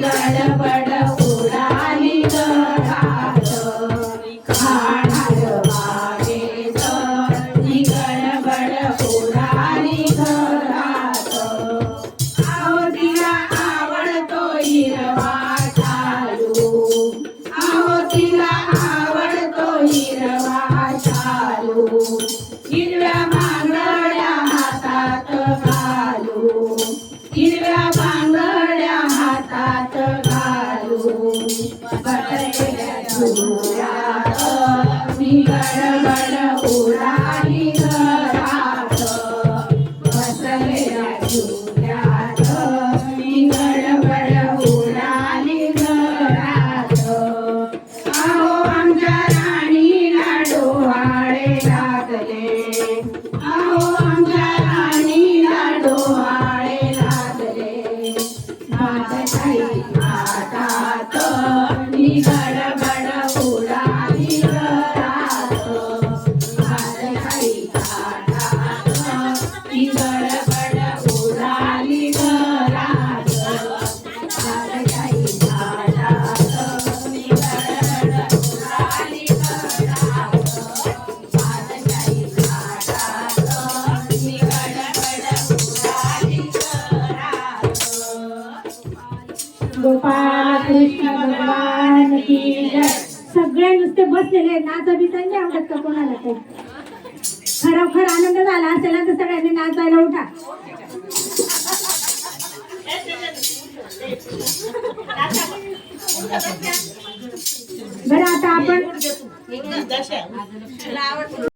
गडबड उडाली घरात खाणार बागेत ही गडबड उडाली घरात अहो तिला आवडतो हिरवा शालू अहो तिला आवडतो हिरवा शालू हिरव्या बांगड्या हातात घालू हिरव्या बांगड्या हातात घालू बसलेल्या झुल्यात मी गडबड उडाली घरात बसलेल्या झुल्यात मी गडबड उडाली घरात अहो आमच्या राणीला डोहाळे लागले अहो आमच्या राणीला डोहाळे लागले माझ्या काही हातात मी गडबड उडाली घरात माझ्या काही हातात मी गडबड उडाली घरात माझ्या काही हातात मी गडबड उडाली घरात माझ्या काही हातात मी गडबड उडाली घरात गोपाळ कृष्ण भगवान की जय. सगळे नुसते बसलेले नाचा बिचा नाही आवडत का कोणाला ते खरोखर आनंद झाला असेल ना तर सगळ्यांनी नाचायला उठा. बरं आता आपण